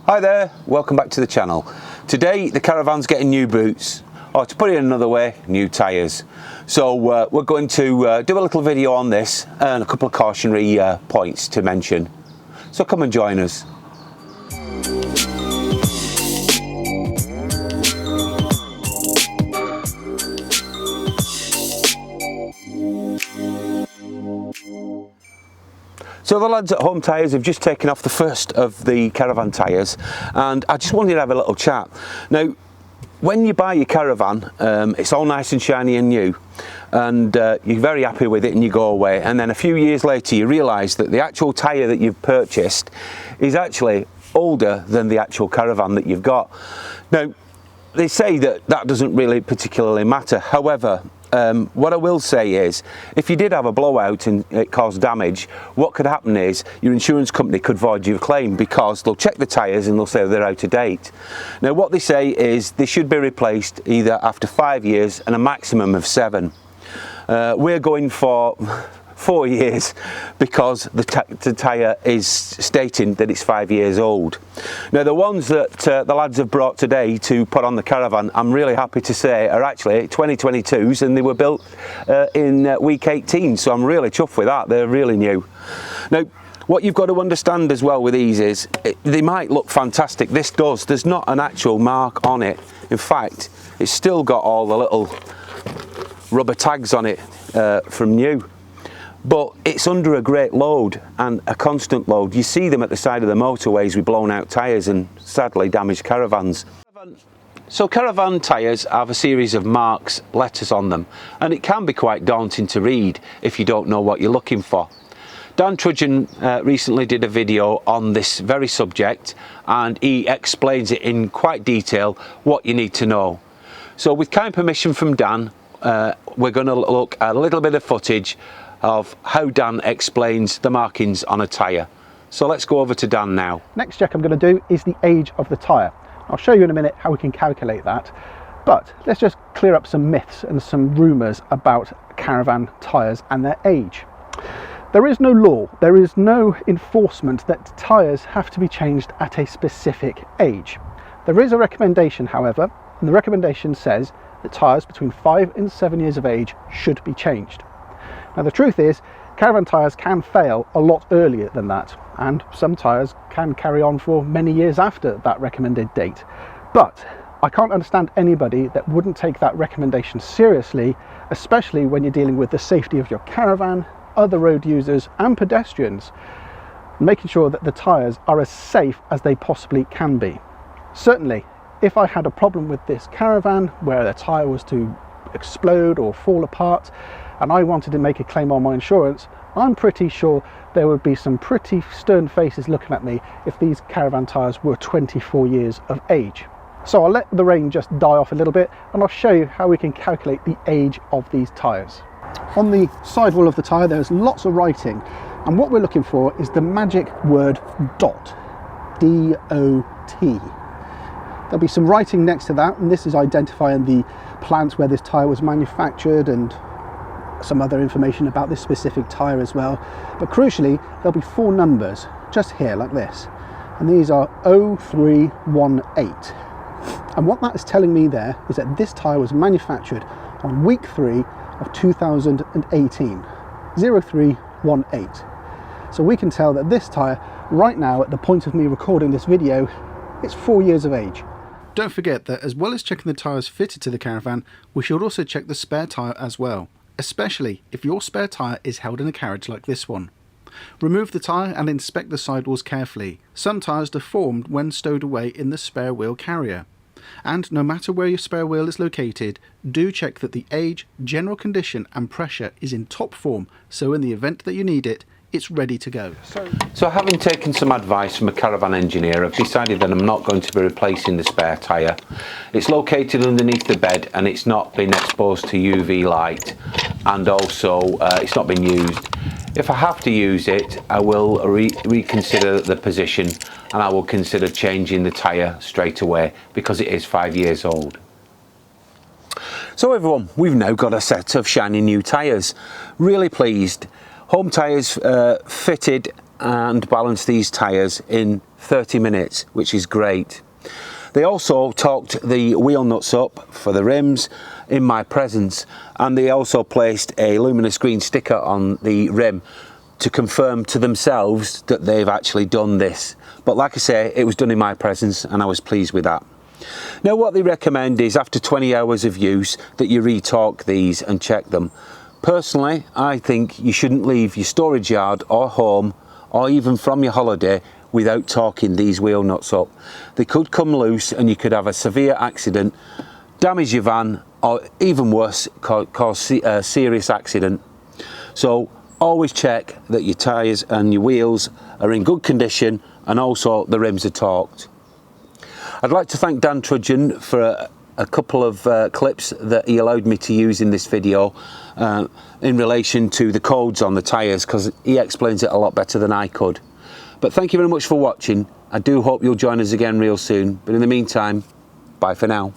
Hi there, welcome back to the channel. Today the Caravan's getting new boots, or to put it another way, new tyres. So we're going to do a little video on this and a couple of cautionary points to mention. So come and join us. So the lads at Home Tyres have just taken off the first of the Caravan tyres, and I just wanted to have a little chat. Now, when you buy your Caravan, it's all nice and shiny and new, and you're very happy with it and you go away, and then a few years later you realise that the actual tyre that you've purchased is actually older than the actual Caravan that you've got. Now, they say that that doesn't really particularly matter. However, what I will say is, if you did have a blowout and it caused damage, what could happen is your insurance company could void your claim, because they'll check the tyres and they'll say they're out of date. Now, what they say is they should be replaced either after 5 years and a maximum of 7. We're going for 4 years because the tyre is stating that it's 5 years old. Now, the ones that the lads have brought today to put on the Caravan, I'm really happy to say, are actually 2022s, and they were built in week 18, so I'm really chuffed with that. They're really new. Now, what you've got to understand as well with these is they might look fantastic. This does. There's not an actual mark on it. In fact, it's still got all the little rubber tags on it from new. But it's under a great load, and a constant load. You see them at the side of the motorways with blown out tyres and sadly damaged Caravans. So Caravan tyres have a series of marks, letters on them, and it can be quite daunting to read if you don't know what you're looking for. Dan Trudgian recently did a video on this very subject, and he explains it in quite detail what you need to know. So with kind permission from Dan, we're going to look at a little bit of footage of how Dan explains the markings on a tyre. So let's go over to Dan now. Next check I'm going to do is the age of the tyre. I'll show you in a minute how we can calculate that, but let's just clear up some myths and some rumours about Caravan tyres and their age. There is no law, there is no enforcement that tyres have to be changed at a specific age. There is a recommendation, however, and the recommendation says that tyres between 5 and 7 years of age should be changed. Now, the truth is, Caravan tyres can fail a lot earlier than that, and some tyres can carry on for many years after that recommended date. But I can't understand anybody that wouldn't take that recommendation seriously, especially when you're dealing with the safety of your Caravan, other road users and pedestrians, making sure that the tyres are as safe as they possibly can be. Certainly, if I had a problem with this Caravan where the tyre was to explode or fall apart, and I wanted to make a claim on my insurance, I'm pretty sure there would be some pretty stern faces looking at me if these Caravan tyres were 24 years of age. So I'll let the rain just die off a little bit, and I'll show you how we can calculate the age of these tyres. On the sidewall of the tyre there's lots of writing, and what we're looking for is the magic word DOT, D-O-T. There'll be some writing next to that, and this is identifying the plant where this tyre was manufactured and some other information about this specific tyre as well. But crucially, there'll be 4 numbers just here like this, and these are 0318. And what that is telling me there is that this tyre was manufactured on week 3 of 2018, 0318. So we can tell that this tyre right now, at the point of me recording this video, it's 4 years of age. Don't forget that as well as checking the tyres fitted to the Caravan, we should also check the spare tyre as well, especially if your spare tyre is held in a carriage like this one. Remove the tyre and inspect the sidewalls carefully. Some tyres deformed when stowed away in the spare wheel carrier. And no matter where your spare wheel is located, do check that the age, general condition and pressure is in top form, so in the event that you need it, it's ready to go. So having taken some advice from a Caravan engineer, I've decided that I'm not going to be replacing the spare tyre. It's located underneath the bed and it's not been exposed to UV light, and also it's not been used. If I have to use it, I will reconsider the position, and I will consider changing the tyre straight away because it is 5 years old. So everyone, we've now got a set of shiny new tyres. Really pleased. Home Tyres fitted and balance these tyres in 30 minutes, which is great. They also torqued the wheel nuts up for the rims in my presence, and they also placed a luminous green sticker on the rim to confirm to themselves that they've actually done this. But like I say, it was done in my presence and I was pleased with that. Now what they recommend is after 20 hours of use that you re-torque these and check them. Personally, I think you shouldn't leave your storage yard or home or even from your holiday without torquing these wheel nuts up. They could come loose and you could have a severe accident, damage your van, or even worse, cause a serious accident. So always check that your tyres and your wheels are in good condition and also the rims are torqued. I'd like to thank Dan Trudgian for a couple of clips that he allowed me to use in this video in relation to the codes on the tyres, because he explains it a lot better than I could. But thank you very much for watching. I do hope you'll join us again real soon, but in the meantime, bye for now.